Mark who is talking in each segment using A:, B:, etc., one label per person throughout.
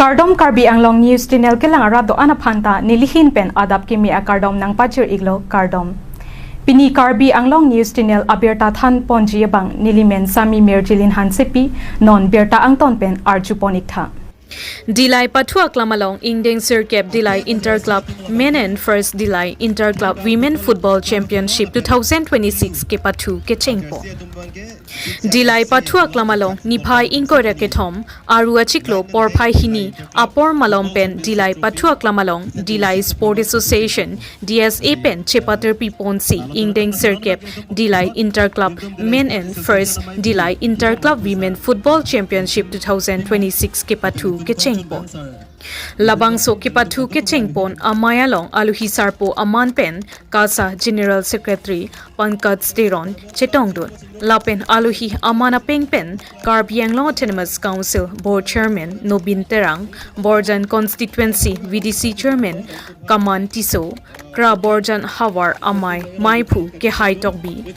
A: Kardom Karbi Anglong News Channel ke lang arado anaphanta nilihin pen adap kimi a kardom nang pachir iglo kardom. Pini Karbi Anglong News Channel abirta than ponji bang nilimen sami merjilin hansepi non berta angton pen arjuponik tha.
B: Dilai Patua Klamalong Ingdeng Sirkep Dilai Interclub Men and First Dilai Interclub Women Football Championship 2026 ke Patu ke Chengpo. Dilai Patua Klamalong Nipai Inkore ke Thom Aru Achiklo Porphai Hini Apor Malom Pen Dilai Patua Klamalong Dilai Sport Association DSA Pen Chepater Piponsi Ingdeng Sirkep Dilai Interclub Men and First Dilai Interclub Women Football Championship 2026 ke Patu ke Chengpon. Labang so ke Patu ke Chengpon Amayalong Aluhi Sarpo Aman Pen Kasa General Secretary Pankaj Steron Chetongdon Lapen Aluhi Amana Peng Pen Karbianglong Autonomous Council Board Chairman Nobin Terang Borjan Constituency VDC Chairman Kaman Tiso Kra Borjan Hawar Amai Maipu ke Hai Tokbi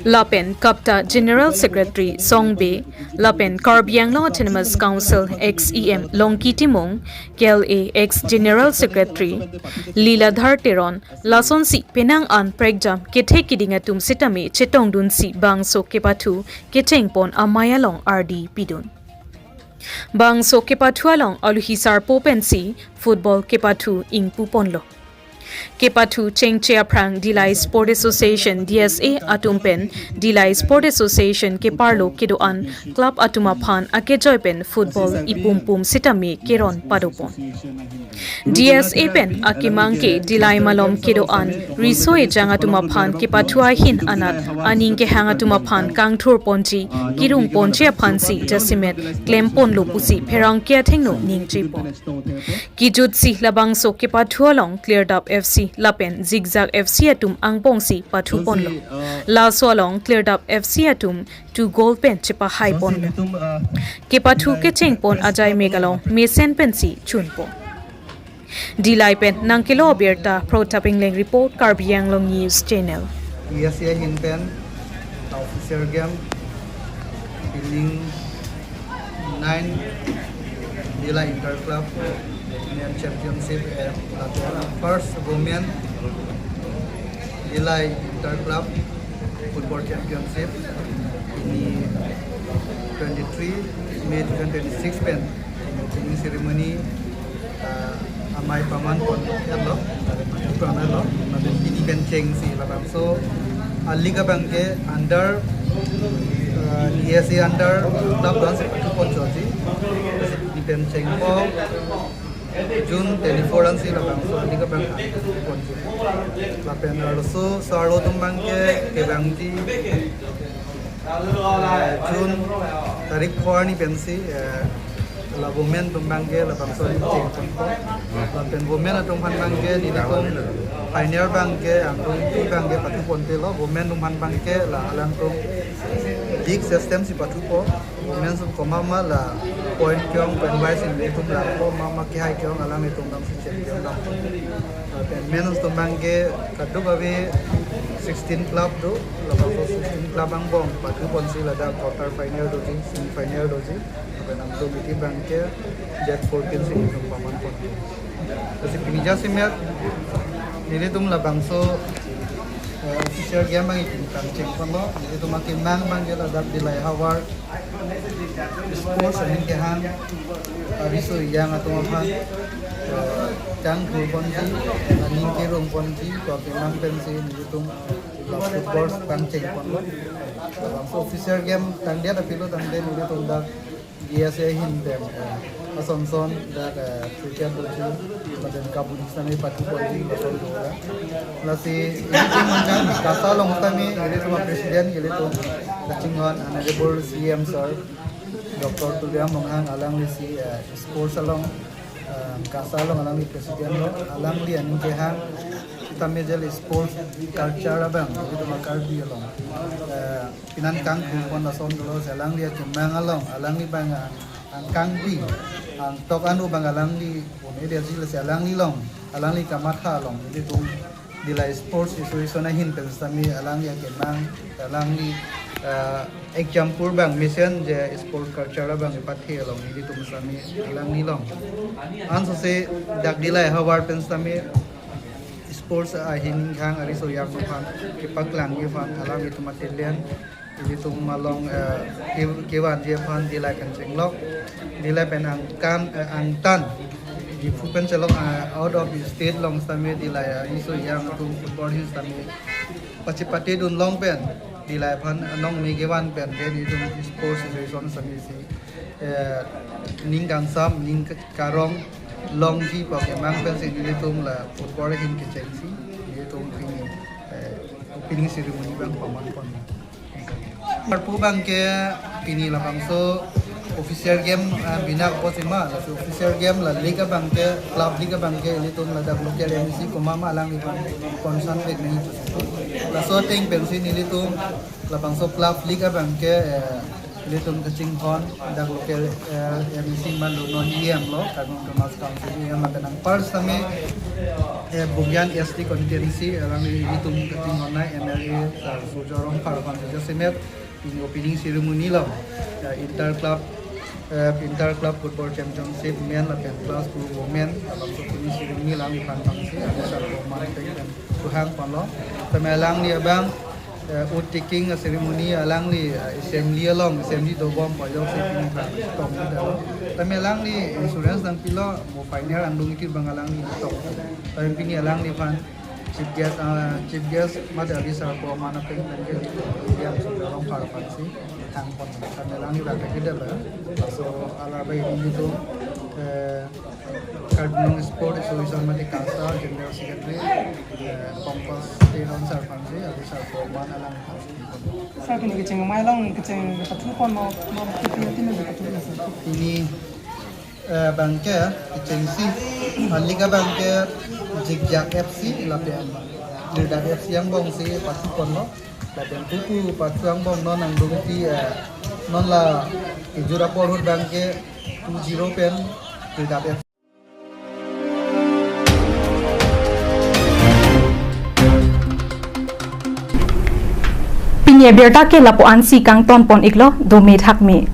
B: Lapen Kapta General Secretary Songbe Lapen Karbianglong Autonomous Council XEM Longki Timong KLA ex General Secretary Liladhar Teron Lason si Penang An Pregjam Kethe Kidingatum Sitame Chetongdun si Bangso Kepatu Ketengpon Amayalong RD Pidun Bangso Kepatualong Aluhisar Popensi Football Kepatu Ing Puponlo Kepatu Chengchea Prang Dilai Sport Association DSA Atumpen Dilai Sport Association Keparlo Kedoan Club Atumaphan Akejoypen Football Ipumpum Sitame Keron Padopon DSA Pen Akimangke Dilai Malom Kedoan Risoe Jangatumaphan Kepatua Hin Anat Aning ke Hangatumaphan Kangthur Ponji Kirung Ponche Phansi Jasimet Klempon Lopusi Perang Kia Thengno Ningchipon Kijutsi Labangso Kepatualong cleared up FC Lapen Zigzag FC Atum Angpong si Patu Ponlo La Solong cleared up FC Atum 2 goal pen Chipa Hai Ponlo Kepatu ke Chengpon Ajay Megalong Mesen Pensi Chunpo Dilai Pen Nangkilo Berta Pro Tapping Leng Report Karbianglong News Channel
C: Asia Hinpen Officer Game Building 9 Dilai Interclub Women Championship First Women Dilai Interclub Football Championship ini 23 May 2026 pen opening ceremony amai paman pon hello hello natin ini pen cheng si labang so liga bangke under DSA under club dan seperti pon joji di pen cheng po June 24 an si labang so liga bang pon lapen also saro tumbangke ke bangti June tarik 4 ni pen si la women tumbangke la bangso ni cheng pon lapen women atung bangke ni tum pioneer bangke atung bangke patu pon te lo women bangke la alang tum big system si patu po women sum komama la point kyong pen wise ni tum la po mama ki hai kyong alang ni tum dam si chen kyong dam lapen men tumbangke kadu babe 16 club do la bangso 16 club ang bong patu pon si la da quarter final do semi final do Benang tu biti bangke jet 14 sini paman pon. Kasi pinija simet nili tum labang so official game bang ikin kan ceng pon lo nili tum makin nang bangke ladap Dilai Hawar sports aning ke hang abiso yang atau apa jang khu pon ji aning ke rong pon ji ko ke nang pensi nili tum football kan ceng pon lo labang so official game tang dia tapi lo tang dia nili tum dak DSA Hindem Asonson dan Cricket Doji Badan Kabupaten Patu Polri Baton Dora Lasi ini mangan kasa long kami ini sama presiden ini tu Lacingan Honorable CM Sir Dr. Tuliam Monghang alang lisi sports along kasa long alang li presiden lo alang li aning kehang kita mejel sports culture abang itu makar dia long pinan kang pun nason dulu alang li cemang alang li bang ang kang bi ang tok anu bang alang li ini dia sih alang li long alang li kamatha long itu tu Dilai Sports Association hin pensami alang li cemang alang li example bang mission je sport culture bang ipathe long ni tum sami alang ni long an so se dak dilai hawar pen sami sports hin khang ari so yak fan ipak lang ye fan alang ni tum atelian ni tum malong kewan je fan dilai kan chenglok dilai pen ang tan di fupen celok out of the state long sami dilai iso yang tum football hin sami pachipate dun long pen dilai phan nong mi kewan pen ke di tum sports association sami si ning gang sam ning karong long ji pa ke mang pen si di tum la football hin ke cheng si di tum pini opening ceremony bang paman pon parpu bang ke pini la bangso official game bina posima la official game la liga bang ke club liga bang ke di tum la dak local MC ko mama lang ni konsan bek ni la so ting pen si ni tum la bangso club liga bang ke litum kecing kon dak local MC man lo non iam lo kadang kemas council yang makanang pars sami bugyan ST constituency alang litum kecing kon na MLA sujorong parapan semet ini opening ceremony lo inter club football championship men la pen class group women alang opening ceremony lang ipan pangsi ada satu man dan tuhang pon lo pemelang ni abang taking ceremony alang ni assembly do bom pa yo se pin ka tom ni da tame alang ni insurance dan pilo mo pioneer andung ki bangalang ni top tame pini alang ni fan chief guest mada bisa ko mana pen ke yang sorong para pansi tang pon tame alang ni da ke da so ala bai ni to Cardinal Sport Association mati kansa general secretary Pongkos Teron Sarpansi ada sarpo mana lang
D: sa kini kecing mai long kecing katu kon mau kipi ni katu
C: ini bangke kecing si Liga bangke Jigjak FC lapian Liga FC yang bong si pasti kon lo lapian kuku patu yang bong non ang dungti non la jura polhut bangke 20 pen Liga FC
A: Pinya berta ke lapuan si kang ton pon iklo do me thak me